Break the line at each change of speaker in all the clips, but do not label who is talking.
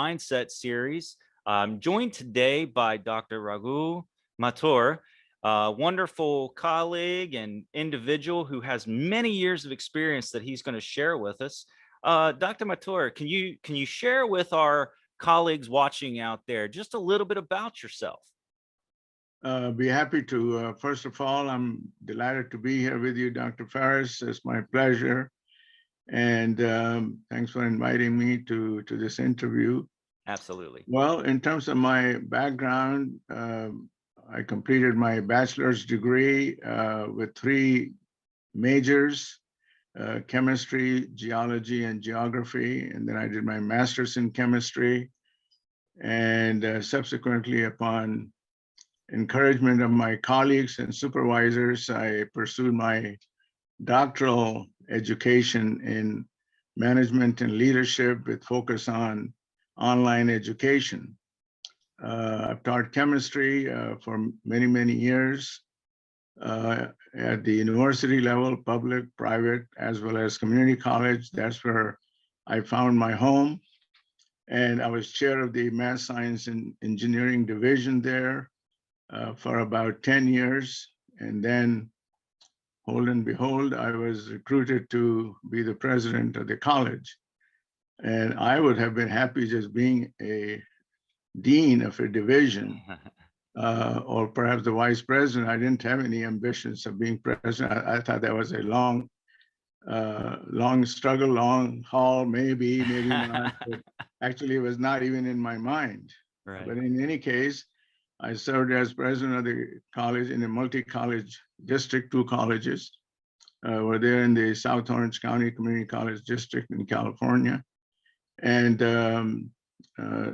Mindset series. I'm joined today by Dr. Mathur, a wonderful colleague and individual who has many years of experience that he's going to share with us. Dr. Mathur, can you share with our colleagues watching out there just a little bit about yourself?
Be happy to. First of all, I'm delighted to be here with you, Dr. Faris. It's my pleasure. And thanks for inviting me to this interview.
Absolutely.
Well, in terms of my background, I completed my bachelor's degree with three majors, chemistry, geology, and geography. And then I did my master's in chemistry. And subsequently, upon encouragement of my colleagues and supervisors, I pursued my doctoral education in management and leadership with focus on online education. I've taught chemistry for many, many years at the university level, public, private, as well as community college. That's where I found my home. And I was chair of the math science and engineering division there for about 10 years. And then, hold and behold, I was recruited to be the president of the college. And I would have been happy just being a dean of a division or perhaps the vice president. I didn't have any ambitions of being president. I thought that was a long struggle, long haul, maybe not. But actually, it was not even in my mind.
Right.
But in any case, I served as president of the college in a multi-college district, two colleges. Were there in the South Orange County Community College District in California. And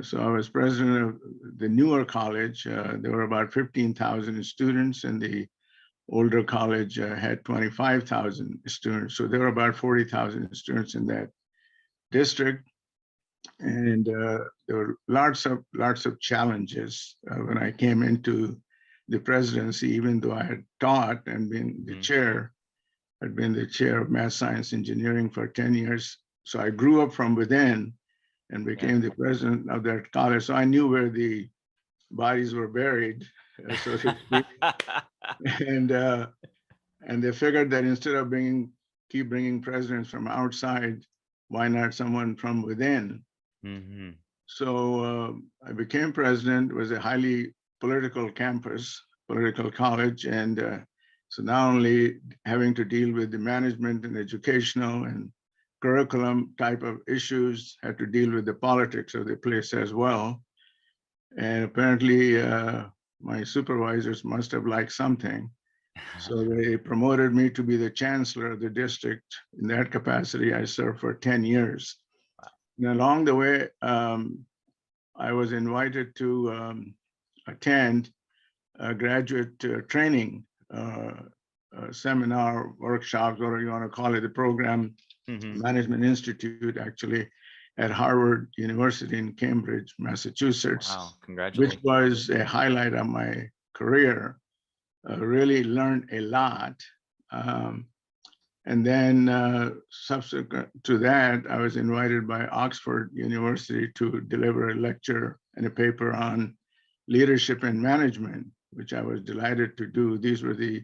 so I was president of the newer college. There were about 15,000 students, and the older college had 25,000 students. So there were about 40,000 students in that district. And there were lots of challenges when I came into the presidency, even though I had taught and been the chair, I'd been the chair of math science engineering for 10 years. So I grew up from within and became the president of that college. So I knew where the bodies were buried, so to speak. And they figured that instead of keep bringing presidents from outside, why not someone from within?
Mm-hmm.
So I became president. It was a highly political campus, political college. And so not only having to deal with the management and educational and curriculum type of issues, had to deal with the politics of the place as well. And apparently my supervisors must have liked something. So they promoted me to be the chancellor of the district. In that capacity, I served for 10 years. And along the way, I was invited to attend a graduate training seminar, workshops, whatever you want to call it, the program Management Institute, actually, at Harvard University in Cambridge, Massachusetts.
Wow, congratulations.
Which was a highlight of my career. Really learned a lot. And then subsequent to that, I was invited by Oxford University to deliver a lecture and a paper on leadership and management, which I was delighted to do. These were the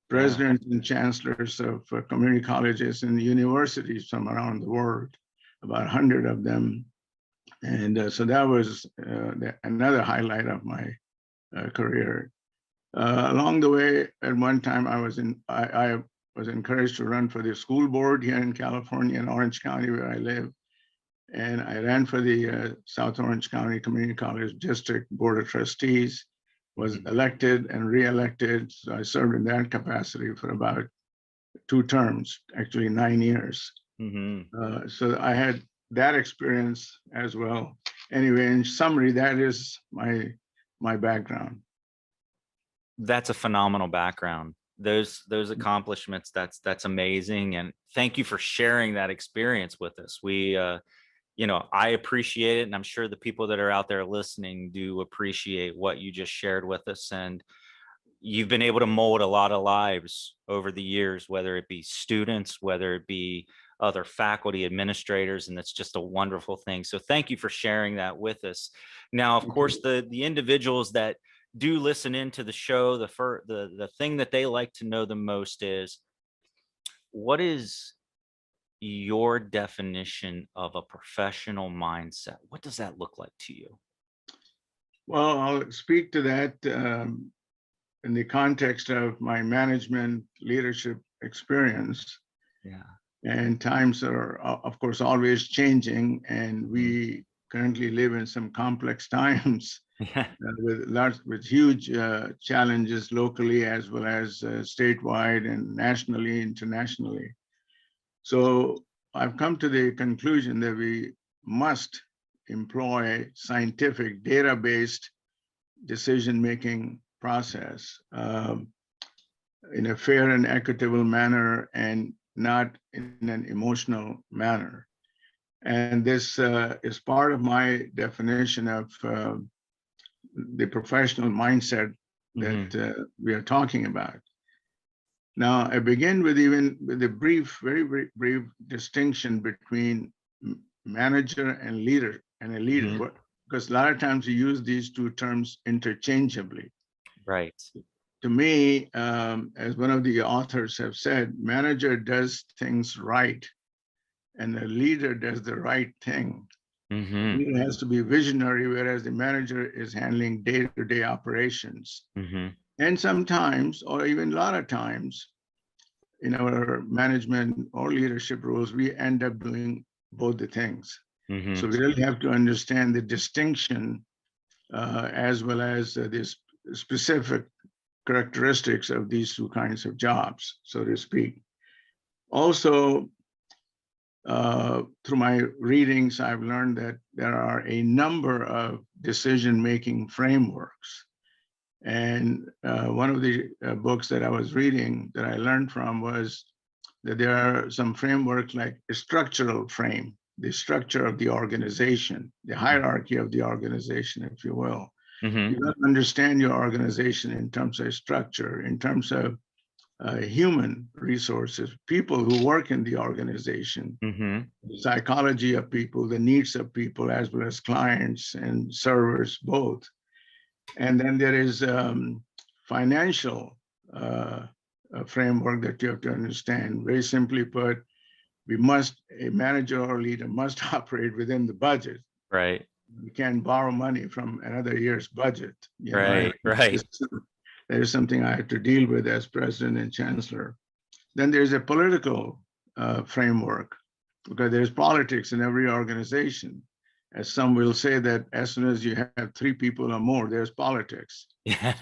presidents and chancellors of community colleges and universities from around the world, about 100 of them. And so that was another highlight of my career. Along the way, at one time, I was encouraged to run for the school board here in California, in Orange County, where I live. And I ran for the South Orange County Community College District Board of Trustees, was elected and re-elected. So I served in that capacity for about 2 terms, actually 9 years. So I had that experience as well. Anyway, in summary, that is my background.
That's a phenomenal background. Those accomplishments, that's amazing. And thank you for sharing that experience with us. We I appreciate it, and I'm sure the people that are out there listening do appreciate what you just shared with us. And you've been able to mold a lot of lives over the years, whether it be students, whether it be other faculty administrators, and that's just a wonderful thing. So thank you for sharing that with us. Now, of course, the individuals that do listen into the show, the thing that they like to know the most is, what is your definition of a professional mindset? What does that look like to you?
Well, I'll speak to that in the context of my management leadership experience.
Yeah.
And times are, of course, always changing, and we currently live in some complex times
Yeah.
with huge challenges locally as well as statewide and nationally, internationally. So I've come to the conclusion that we must employ scientific, data-based decision-making process in a fair and equitable manner, and not in an emotional manner. And this is part of my definition of the professional mindset that we are talking about. Now, I begin with a brief, very brief distinction between manager and leader, and a leader, because a lot of times we use these two terms interchangeably.
Right.
To me, as one of the authors have said, manager does things right, and the leader does the right thing. The leader has to be visionary, whereas the manager is handling day-to-day operations. And sometimes, or even a lot of times, in our management or leadership roles, we end up doing both the things. So we really have to understand the distinction as well as this specific characteristics of these two kinds of jobs, so to speak. Also, through my readings, I've learned that there are a number of decision-making frameworks. And one of the books that I was reading that I learned from was that there are some frameworks like a structural frame, the structure of the organization, the hierarchy of the organization, if you will. You got to understand your organization in terms of structure, in terms of human resources, people who work in the organization, the psychology of people, the needs of people, as well as clients and servers, both. And then there is financial framework that you have to understand. Very simply put, a manager or leader must operate within the budget.
Right.
You can't borrow money from another year's budget.
Right. Right.
That is something I have to deal with as president and chancellor. Then there's a political framework, because there's politics in every organization. As some will say, that as soon as you have 3 people or more, there's politics.
Yeah.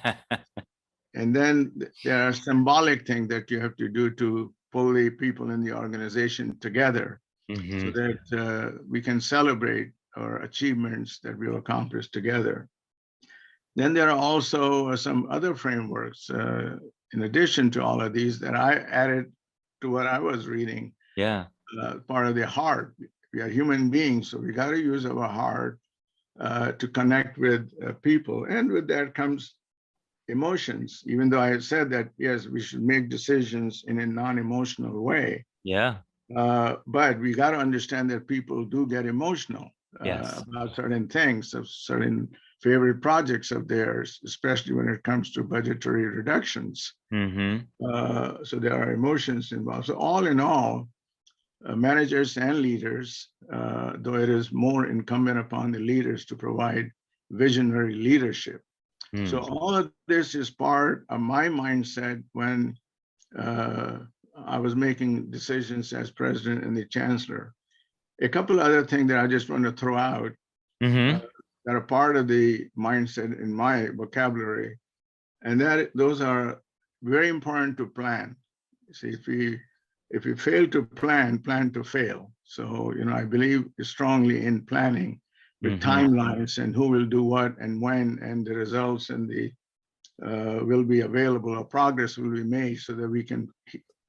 And then there are symbolic things that you have to do to pull the people in the organization together, so that we can celebrate our achievements that we'll accomplish together. Then there are also some other frameworks, in addition to all of these, that I added to what I was reading.
Yeah.
Part of the heart. We are human beings, so we got to use our heart to connect with people. And with that comes emotions, even though I said that, yes, we should make decisions in a non-emotional way.
Yeah.
But we got to understand that people do get emotional
Yes.
about certain things, of certain favorite projects of theirs, especially when it comes to budgetary reductions. So there are emotions involved. So all in all, managers and leaders, though it is more incumbent upon the leaders to provide visionary leadership. So all of this is part of my mindset when I was making decisions as president and the chancellor. A couple other things that I just want to throw out that are part of the mindset in my vocabulary, and those are very important to plan. See, if we fail to plan to fail. So, I believe strongly in planning with timelines and who will do what and when, and the results and the will be available, or progress will be made, so that we can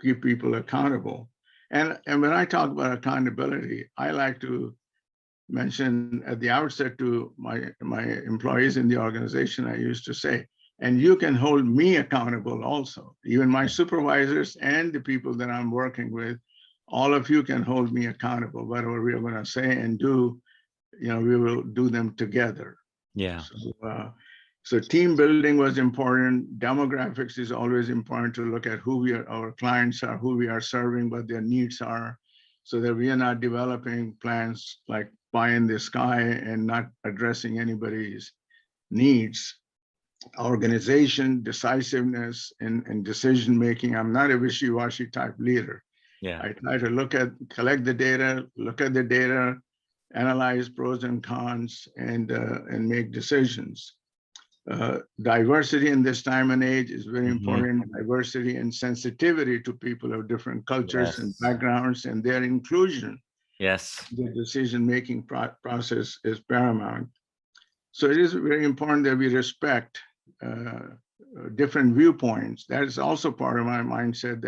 keep people accountable. And when I talk about accountability, I like to mention at the outset to my employees in the organization, I used to say, and you can hold me accountable also. Even my supervisors and the people that I'm working with, all of you can hold me accountable. Whatever we are going to say and do, we will do them together.
Yeah.
So team building was important. Demographics is always important to look at who our clients are, who we are serving, what their needs are, so that we are not developing plans like pie in the sky and not addressing anybody's needs. Organization, decisiveness, and decision making. I'm not a wishy-washy type leader.
Yeah.
I try to collect the data, look at the data, analyze pros and cons, and make decisions. Diversity in this time and age is very important. Diversity and sensitivity to people of different cultures and
Yes.
backgrounds, and their inclusion.
Yes.
The decision-making process is paramount. So it is very important that we respect different viewpoints. That is also part of my mindset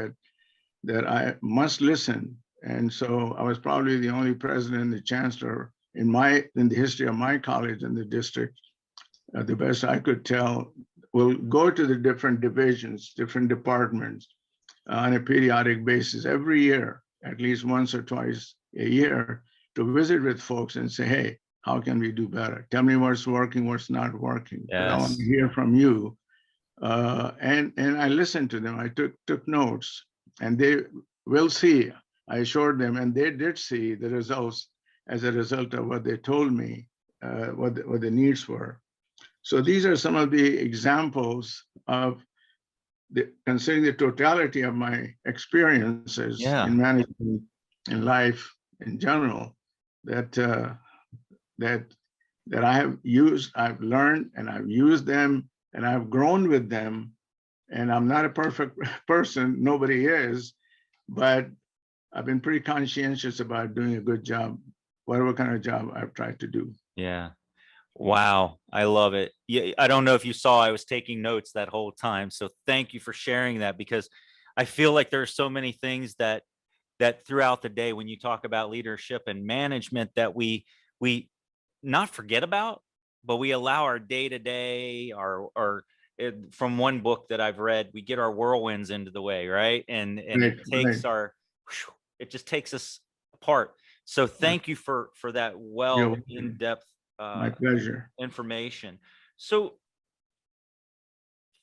that I must listen. And so I was probably the only president, the chancellor in the history of my college in the district, the best I could tell, will go to the different divisions, different departments on a periodic basis every year, at least once or twice a year, to visit with folks and say, hey, how can we do better? Tell me what's working, what's not working. But I want to hear from you. And I listened to them. I took notes, and they will see. I assured them, and they did see the results as a result of what they told me, what the needs were. So these are some of the examples of considering the totality of my experiences in management, in life in general, that I have used, I've learned, and I've used them, and I've grown with them. And I'm not a perfect person, nobody is, but I've been pretty conscientious about doing a good job, whatever kind of job I've tried to do.
Yeah. Wow. I love it. Yeah. I don't know if you saw, I was taking notes that whole time. So thank you for sharing that, because I feel like there are so many things that throughout the day, when you talk about leadership and management, that we not forget about, but we allow our day to day, from one book that I've read, we get our whirlwinds into the way, right? And it takes it just takes us apart. So thank you for that in-depth
my pleasure.
information. So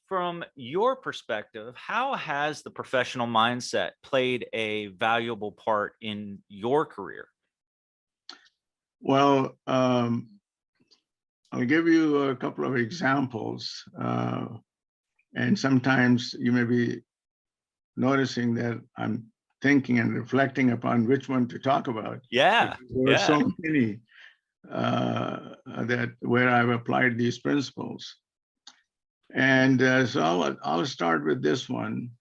from your perspective, how has the professional mindset played a valuable part in your career?
Well, I'll give you a couple of examples. And sometimes you may be noticing that I'm thinking and reflecting upon which one to talk about.
Yeah.
There are so many that where I've applied these principles. And so I'll start with this one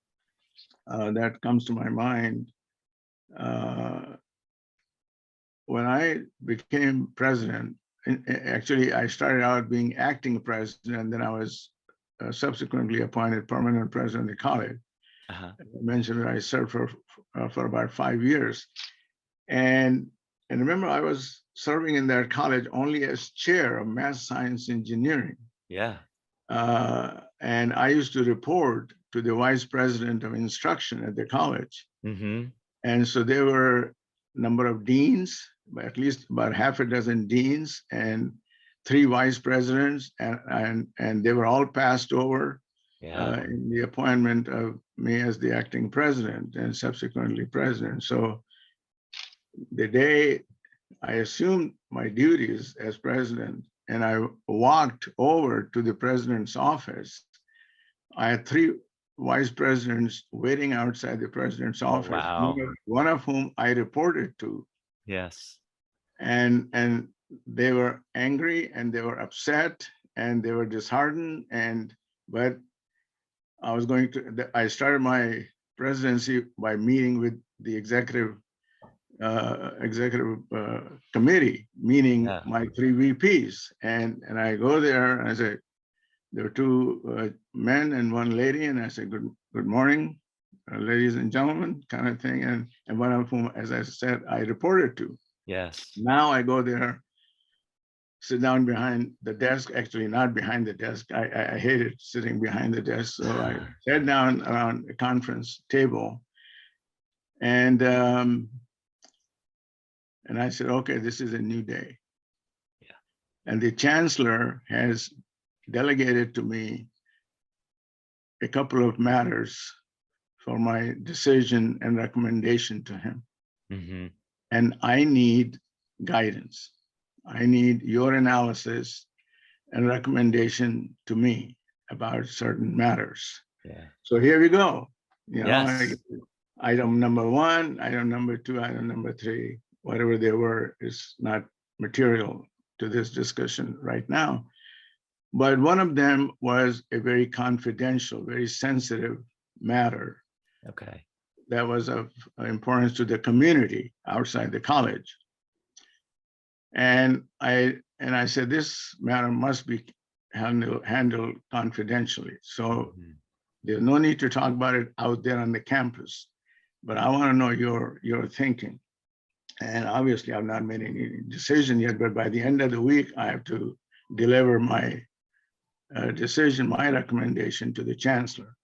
that comes to my mind. When I became president, actually, I started out being acting president, then I was subsequently appointed permanent president of the college. I mentioned that I served for about 5 years. And remember, I was serving in that college only as chair of math, science, engineering.
Yeah.
And I used to report to the vice president of instruction at the college. And so there were a number of deans, at least about half a dozen deans, and 3 vice presidents, and they were all passed over in the appointment of me as the acting president and subsequently president. So the day I assumed my duties as president and I walked over to the president's office, I had 3 vice presidents waiting outside the president's office, one of whom I reported to.
Yes.
And they were angry and they were upset and they were disheartened. But I started my presidency by meeting with the executive committee, meaning my 3 VPs. And I go there and I say, there were 2 men and 1 lady, and I said, good morning, ladies and gentlemen, kind of thing. And one of whom, as I said, I reported to.
Yes.
Now I go there, sit down behind the desk, actually not behind the desk. I hated sitting behind the desk. So I sat down around a conference table. And I said, okay, this is a new day.
Yeah.
And the chancellor has delegated to me a couple of matters for my decision and recommendation to him.
Mm-hmm.
And I need guidance. I need your analysis and recommendation to me about certain matters.
Yeah.
So here we go. You know,
Yes.
item number one, item number two, item number three, whatever they were is not material to this discussion right now. But one of them was a very confidential, very sensitive matter
Okay.
that was of importance to the community outside the college. And I said, this matter must be handled confidentially. So
Mhm.
there's no need to talk about it out there on the campus, but I want to know your thinking. And obviously, I've not made any decision yet, but by the end of the week, I have to deliver my decision, my recommendation to the chancellor.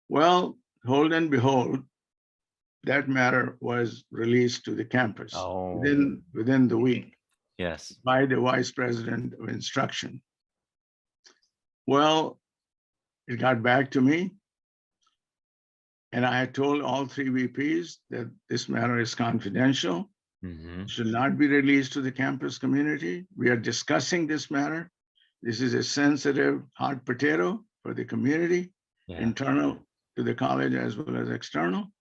Well, hold and behold, that matter was released to the campus
Oh,
within the week
yes.
by the vice president of instruction. Well, it got back to me, and I had told all three VPs that this matter is confidential,
Mm-hmm.
should not be released to the campus community. We are discussing this matter. This is a sensitive hot potato for the community,
Yeah.
internal to the college as well as external.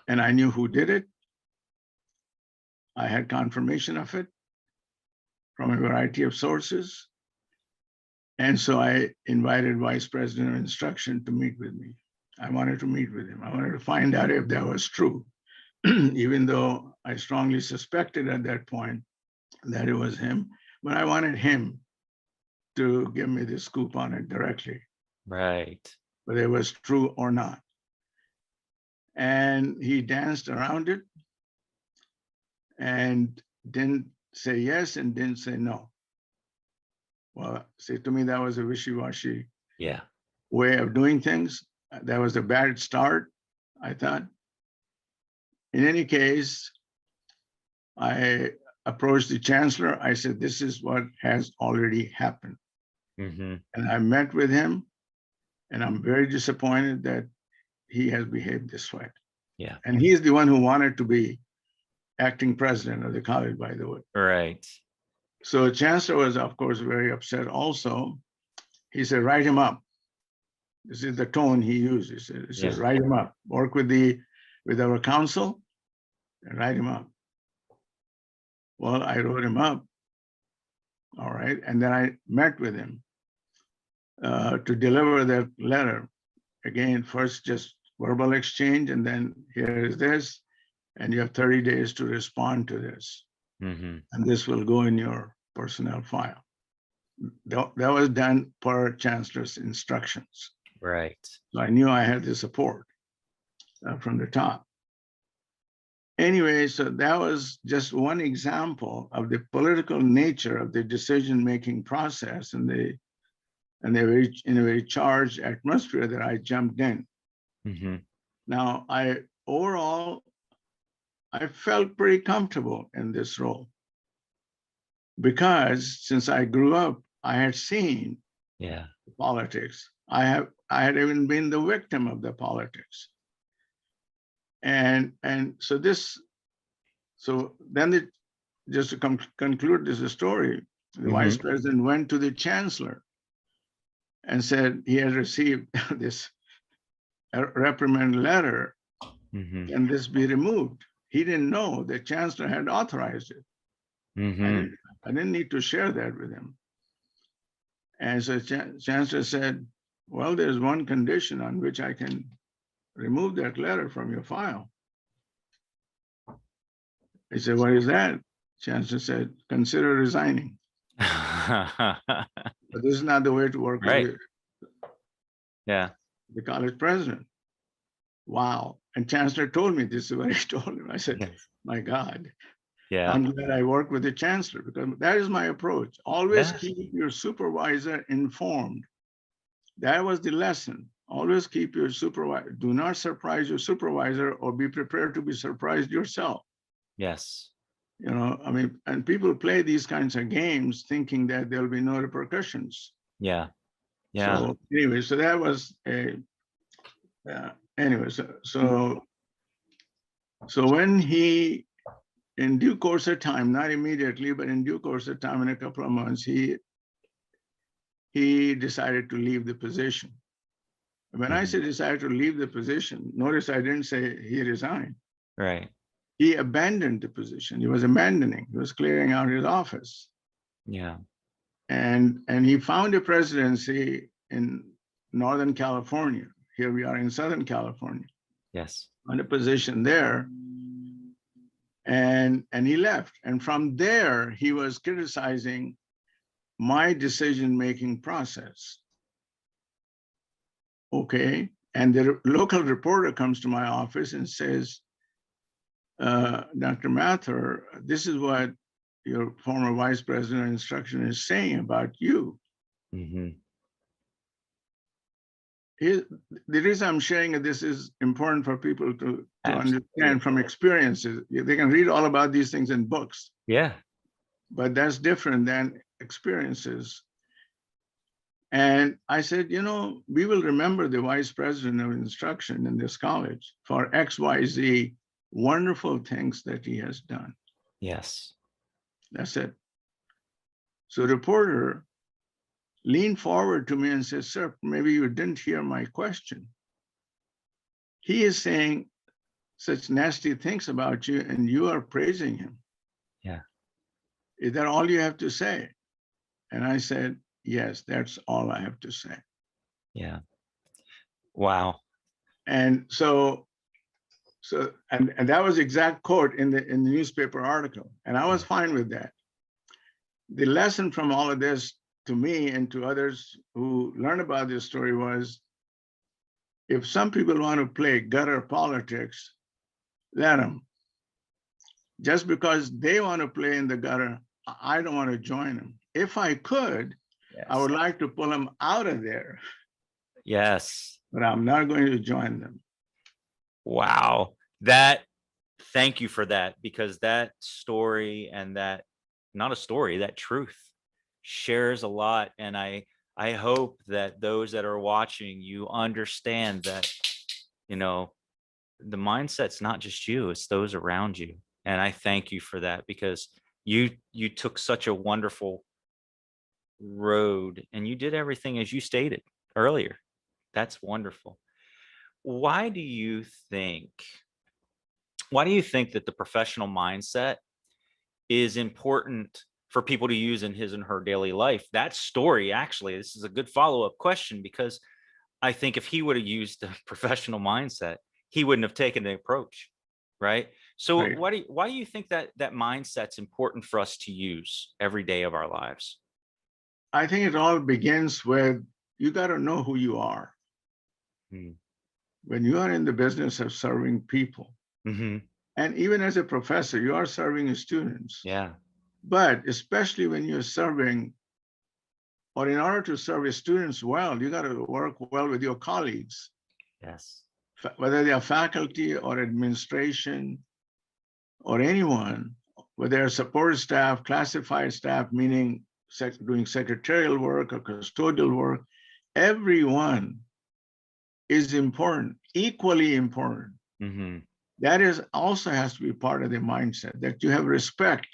And I knew who did it. I had confirmation of it from a variety of sources. And so I invited Vice President of Instruction to meet with me. I wanted to meet with him. I wanted to find out if that was true, even though I strongly suspected at that point that it was him. But I wanted him to give me the scoop on it directly,
Right.
whether it was true or not. And he danced around it and didn't say yes and didn't say no. Well, see, to me, that was a wishy-washy
Yeah.
way of doing things. That was a bad start, I thought. In any case, I approached the chancellor. I said, this is what has already happened.
Mm-hmm.
And I met with him, and I'm very disappointed that he has behaved this way.
Yeah.
And he's the one who wanted to be acting president of the college, by the way.
Right.
So the chancellor was, of course, very upset also. He said, write him up. This is the tone he used. He said,
Yeah.
write him up. Work with our council and write him up. Well, I wrote him up. All right. And then I met with him to deliver that letter. Again, first just verbal exchange, and then here is this, and you have 30 days to respond to this.
Mm-hmm.
And this will go in your personnel file. That was done per chancellor's instructions.
Right.
So I knew I had the support from the top. Anyway, so that was just one example of the political nature of the decision-making process and in a very charged atmosphere that I jumped in.
Mm-hmm.
Now, overall, I felt pretty comfortable in this role because since I grew up, I had seen
Yeah.
politics. I had even been the victim of the politics. And so then just to conclude this story, the vice
Mm-hmm.
president went to the chancellor and said he had received this reprimand letter.
Mm-hmm.
Can this be removed? He didn't know the chancellor had authorized it.
Mm-hmm.
I didn't need to share that with him. And so chancellor said, well, there's one condition on which I can remove that letter from your file. He said, what is that? Chancellor said, consider resigning. But this is not the way to work
Right.
with
Yeah.
the college president. Wow. And chancellor told me this is what he told him. I said,
Yes.
my God,
Yeah.
I'm glad I work with the chancellor because that is my approach. Always
Yes.
keep your supervisor informed. That was the lesson. always keep your supervisor, do not surprise your supervisor or be prepared to be surprised yourself.
Yes.
I mean, and people play these kinds of games thinking that there'll be no repercussions.
Yeah. Yeah.
So anyway, so that was a, anyway, so when he, in due course of time, not immediately, but in due course of time, in a couple of months, he decided to leave the position. When I say decided to leave the position, notice I didn't say he resigned.
Right.
He abandoned the position. He was abandoning. He was clearing out his office,
Yeah.
and he found a presidency in Northern California. Here we are in Southern California,
Yes.
on a position there, and he left. And from there, he was criticizing my decision-making process. Okay, and the local reporter comes to my office and says, Dr. Mathur, this is what your former vice president of instruction is saying about you.
Mm-hmm.
The reason I'm sharing it, this is important for people to
Absolutely.
understand from experiences. They can read all about these things in books,
Yeah.
but that's different than experiences. And I said, we will remember the vice president of instruction in this college for XYZ wonderful things that he has done.
Yes.
That's it. So the reporter leaned forward to me and said, sir, maybe you didn't hear my question. He is saying such nasty things about you and you are praising him.
Yeah.
Is that all you have to say? And I said, yes, that's all I have to say.
Yeah. Wow.
And so and that was the exact quote in the newspaper article. And I was fine with that. The lesson from all of this to me and to others who learn about this story was, if some people want to play gutter politics, let them. Just because they want to play in the gutter, I don't want to join them. If I could,
Yes.
I would like to pull them out of there.
Yes.
But I'm not going to join them.
Wow. Thank you for that, because that story and that, not a story, that truth shares a lot. And I hope that those that are watching, you understand that, the mindset's not just you, it's those around you. And I thank you for that, because you took such a wonderful road and you did everything as you stated earlier. That's wonderful. Why do you think that the professional mindset is important for people to use in his and her daily life? That story, actually, this is a good follow-up question, because I think if he would have used the professional mindset, he wouldn't have taken the approach, right? So
Right.
why do you think that mindset's important for us to use every day of our lives?
I think it all begins with, you got to know who you are. When you are in the business of serving people,
Mm-hmm.
and even as a professor, you are serving your students.
Yeah.
But especially when you're serving, or in order to serve your students well, you got to work well with your colleagues.
Yes.
Whether they are faculty or administration or anyone, whether they're support staff, classified staff, meaning doing secretarial work or custodial work, everyone is important, equally important.
Mm-hmm.
That is also has to be part of the mindset, that you have respect,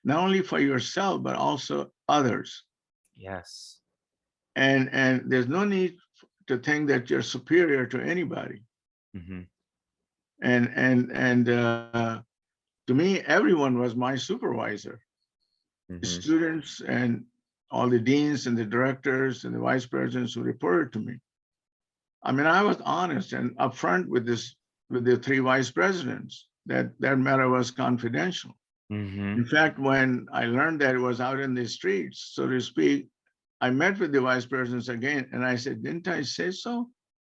not only for yourself, but also others.
Yes.
And there's no need to think that you're superior to anybody.
Mm-hmm.
And to me, everyone was my supervisor.
Mm-hmm.
The students and all the deans and the directors and the vice presidents who reported to me. I mean, I was honest and upfront with the three vice presidents, that matter was confidential.
Mm-hmm.
In fact, when I learned that it was out in the streets, so to speak, I met with the vice presidents again, and I said, didn't I say so?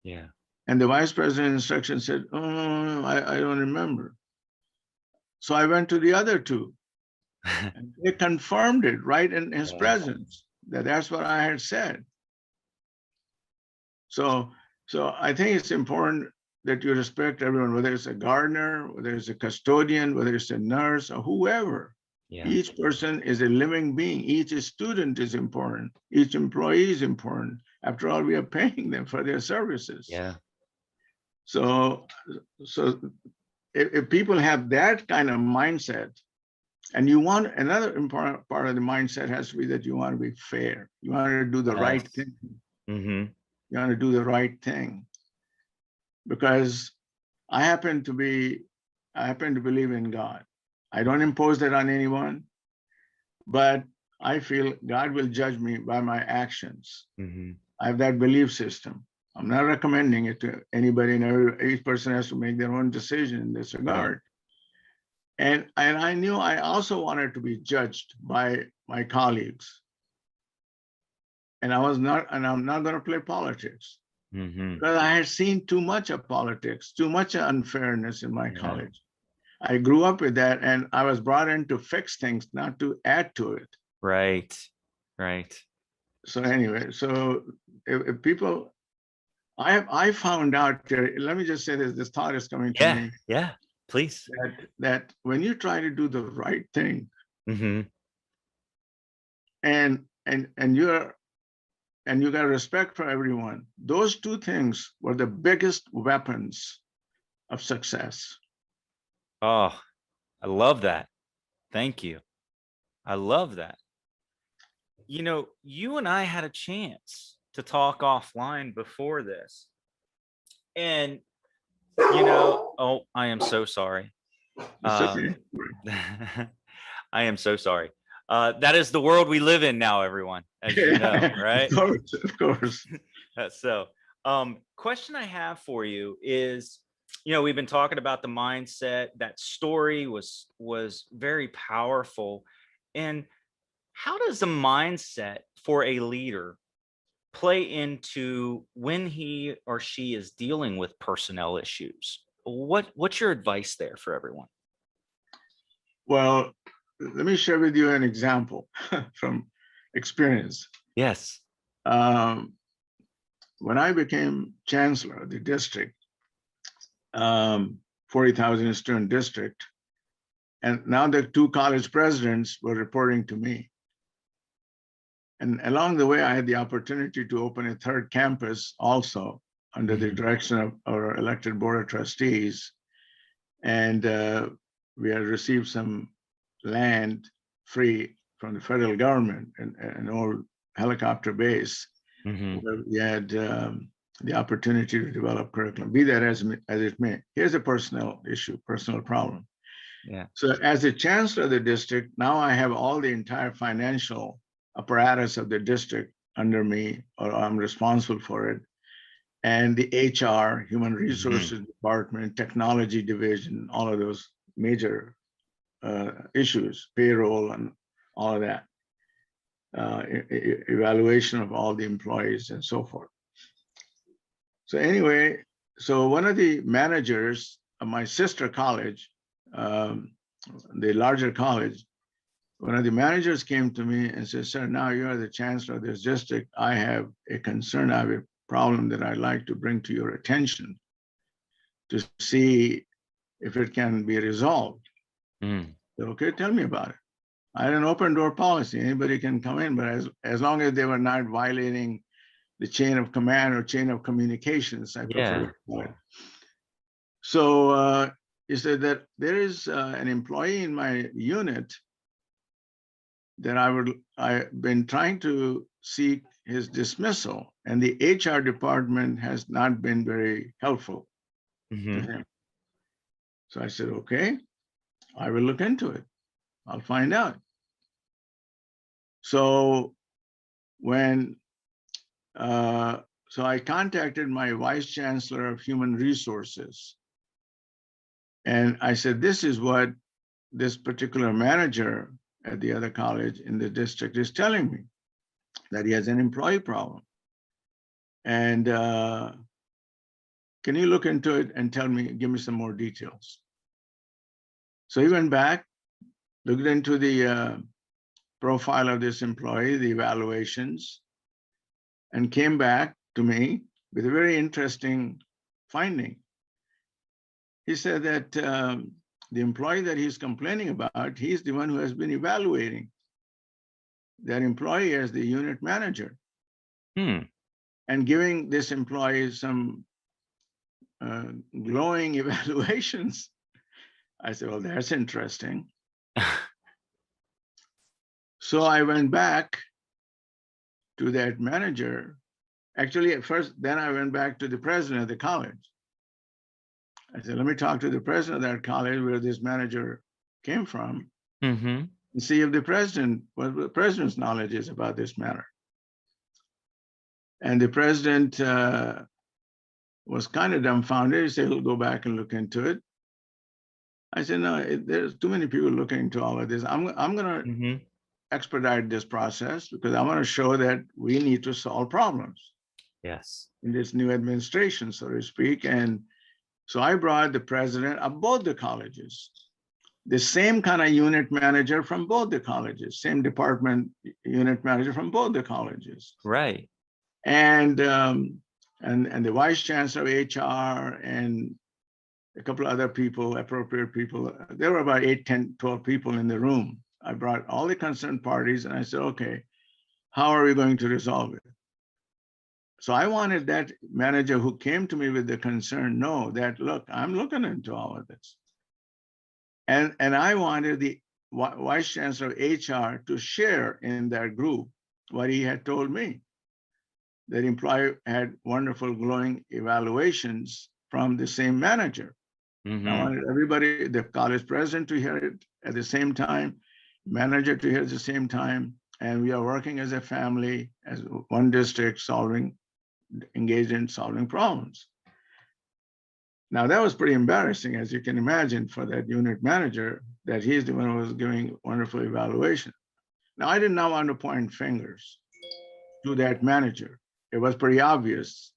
Yeah.
And the vice president instruction said, oh, I don't remember. So I went to the other two, and they confirmed it right in his presence, that's what I had said. So So I think it's important that you respect everyone, whether it's a gardener, whether it's a custodian, whether it's a nurse, or whoever.
Yeah.
Each person is a living being. Each student is important. Each employee is important. After all, we are paying them for their services.
Yeah.
So, so if people have that kind of mindset, and you want another important part of the mindset has to be that you want to be fair. You want to do the right
Yes.
thing.
Mm-hmm.
You want to do the right thing. Because I happen to believe in God. I don't impose that on anyone, but I feel God will judge me by my actions.
Mm-hmm.
I have that belief system. I'm not recommending it to anybody, and each person has to make their own decision in this
Right.
regard. And I knew I also wanted to be judged by my colleagues. And I'm not going to play politics
Mm-hmm.
because I had seen too much of politics, too much unfairness in my
Yeah.
college. I grew up with that, and I was brought in to fix things, not to add to it.
Right. Right.
So anyway, so if people, I found out, let me just say this thought is coming to
Yeah.
me,
Yeah. Please.
that when you try to do the right thing,
Mm-hmm.
and you're and you got respect for everyone, those two things were the biggest weapons of success.
Oh, I love that. Thank you. I love that. You know, you and I had a chance to talk offline before this. And, oh, I am so sorry.
It's
Um,
okay.
I am so sorry. That is the world we live in now, everyone, as you know,
Yeah,
right?
of course.
So, question I have for you is, we've been talking about the mindset. That story was very powerful. And how does the mindset for a leader play into when he or she is dealing with personnel issues? What's your advice there for everyone?
Well, let me share with you an example from experience.
Yes.
Um, when I became chancellor of the district, 40,000 student district, and now the two college presidents were reporting to me. And along the way, I had the opportunity to open a third campus also under the direction of our elected board of trustees. And we had received some land free from the federal government, an old helicopter base,
Mm-hmm.
where we had the opportunity to develop curriculum. Be that as it may, here's a personal issue, personal problem.
Yeah.
So as the chancellor of the district, now I have all the entire financial apparatus of the district under me, or I'm responsible for it. And the HR, human resources department, technology division, all of those major issues, payroll and all of that, evaluation of all the employees and so forth. So anyway, so one of the managers of my sister college, the larger college, one of the managers came to me and said, "Sir, now you are the chancellor of this district. I have a concern, I have a problem that I'd like to bring to your attention to see if it can be resolved."
Mm.
Okay, tell me about it. I had an open door policy. Anybody can come in, but as long as they were not violating the chain of command or chain of communications, I prefer
Yeah.
to call it. So he said that there is an employee in my unit that I've been trying to seek his dismissal, and the HR department has not been very helpful to him. So I said, okay, I will look into it. I'll find out. So when so I contacted my vice chancellor of human resources, and I said, this is what this particular manager at the other college in the district is telling me, that he has an employee problem. And can you look into it and tell me, give me some more details? So he went back, looked into the profile of this employee, the evaluations, and came back to me with a very interesting finding. He said that the employee that he's complaining about, he's the one who has been evaluating that employee as the unit manager and giving this employee some glowing evaluations. I said, well, that's interesting. So I went back to that manager. Actually, at first, then I went back to the president of the college. I said, let me talk to the president of that college where this manager came from and see if the president, what the president's knowledge is about this matter. And the president was kind of dumbfounded. He said, he'll go back and look into it. I said, no, there's too many people looking into all of this. I'm going to expedite this process because I want to show that we need to solve problems.
Yes.
In this new administration, so to speak. And so I brought the president of both the colleges, the same kind of unit manager from both the colleges, same department unit manager from both the colleges.
Right.
And the vice chancellor of HR and a couple of other people, appropriate people. There were about 8, 10, 12 people in the room. I brought all the concerned parties and I said, okay, how are we going to resolve it? So I wanted that manager who came to me with the concern know that, look, I'm looking into all of this. And I wanted the vice chancellor of HR to share in that group what he had told me. That employee had wonderful glowing evaluations from the same manager. I wanted everybody, the college president to hear it at the same time, manager to hear at the same time. And we are working as a family, as one district, engaged in solving problems. Now that was pretty embarrassing, as you can imagine, for that unit manager, that he's the one who was giving wonderful evaluation. Now I did not want to point fingers to that manager. It was pretty obvious.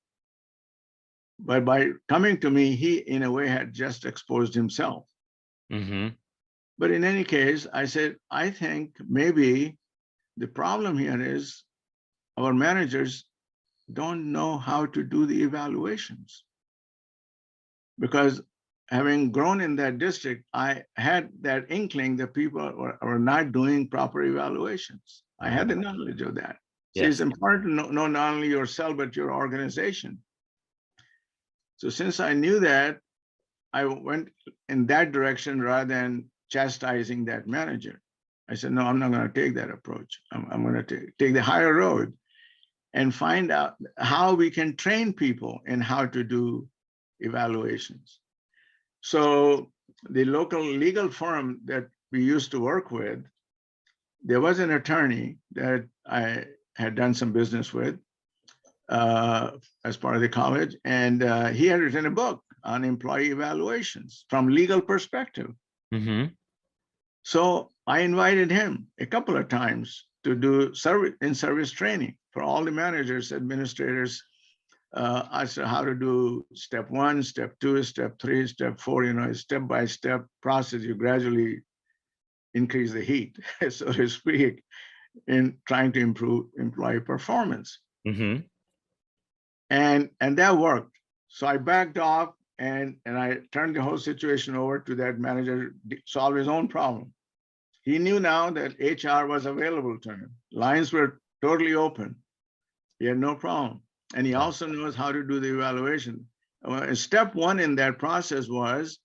But by coming to me, he in a way had just exposed himself. But in any case, I said, I think maybe the problem here is our managers don't know how to do the evaluations. Because having grown in that district, I had that inkling that people are not doing proper evaluations. I had the knowledge of that. So it's important to know not only yourself, but your organization. So since I knew that, I went in that direction rather than chastising that manager. I said, no, I'm not going to take that approach. I'm going to take the higher road and find out how we can train people in how to do evaluations. So the local legal firm that we used to work with, there was an attorney that I had done some business with as part of the college, and he had written a book on employee evaluations from legal perspective. So I invited him a couple of times to do in-service training for all the managers, administrators, as to how to do step 1, step 2, step 3, step 4, step-by-step process. You gradually increase the heat, so to speak, in trying to improve employee performance. And that worked. So I backed off and I turned the whole situation over to that manager to solve his own problem. He knew now that HR was available to him. Lines were totally open. He had no problem. And he also knows how to do the evaluation. Step 1 in that process was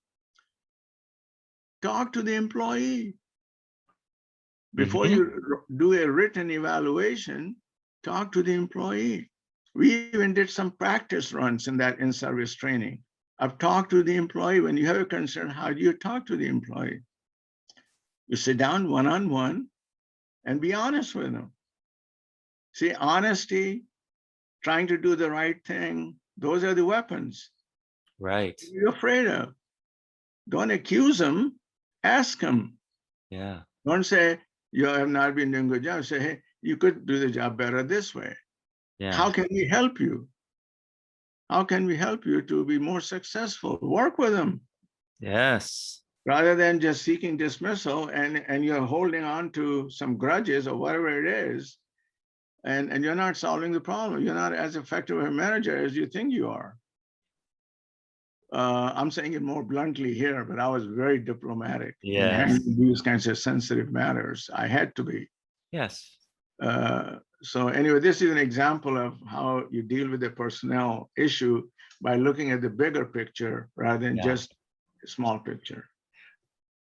talk to the employee. Before you do a written evaluation, talk to the employee. We even did some practice runs in that in-service training. I've talked to the employee. When you have a concern, how do you talk to the employee? You sit down one-on-one and be honest with them. See, honesty, trying to do the right thing, those are the weapons.
Right.
What are you afraid of? Don't accuse them, ask them.
Yeah.
Don't say, you have not been doing a good job. Say, hey, you could do the job better this way.
Yeah.
How can we help you? How can we help you to be more successful? Work with them.
Yes.
Rather than just seeking dismissal and you're holding on to some grudges or whatever it is, and you're not solving the problem. You're not as effective a manager as you think you are. I'm saying it more bluntly here, but I was very diplomatic in
Yes.
handling these kinds of sensitive matters. I had to be.
Yes.
So anyway, this is an example of how you deal with a personnel issue by looking at the bigger picture rather than
Yeah.
just a small picture.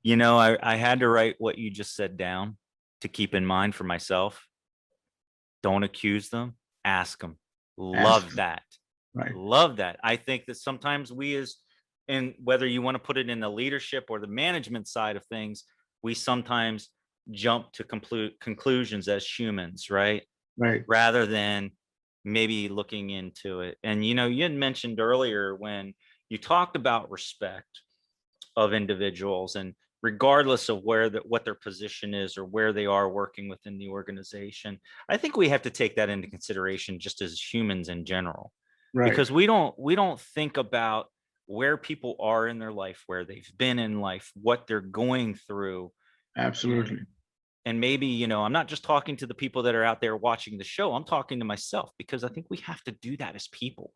You know, I had to write what you just said down to keep in mind for myself. Don't accuse them, ask them. Love
Ask,
that.
right,
Love that. I think that sometimes we as, and whether you want to put it in the leadership or the management side of things, we sometimes jump to conclusions as humans, right?
right,
Rather than maybe looking into it. And you know, you had mentioned earlier when you talked about respect of individuals, and regardless of what their position is or where they are working within the organization, I think we have to take that into consideration just as humans in general,
right.
because we don't think about where people are in their life, where they've been in life, what they're going through.
Absolutely.
And maybe, you know, I'm not just talking to the people that are out there watching the show, I'm talking to myself, because I think we have to do that as people.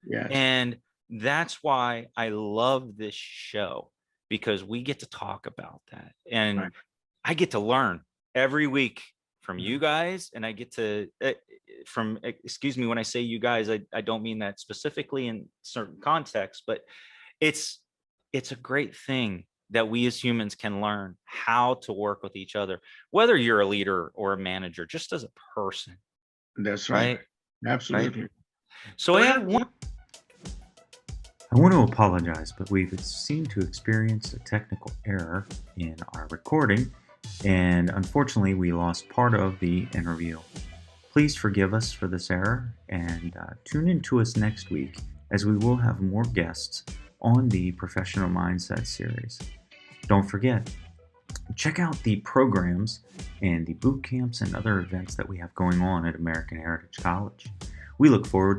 Yes.
And that's why I love this show, because we get to talk about that. And
Right.
I get to learn every week from
Yeah.
you guys. And I get to, excuse me, when I say you guys, I don't mean that specifically in certain contexts, but it's, it's a great thing that we as humans can learn how to work with each other, whether you're a leader or a manager, just as a person,
That's right.
right? Right.
Absolutely.
So I have one.
I want to apologize, but we've seemed to experience a technical error in our recording, and unfortunately, we lost part of the interview. Please forgive us for this error, and tune in to us next week, as we will have more guests on the Professional Mindset series. Don't forget, check out the programs and the boot camps and other events that we have going on at American Heritage College. We look forward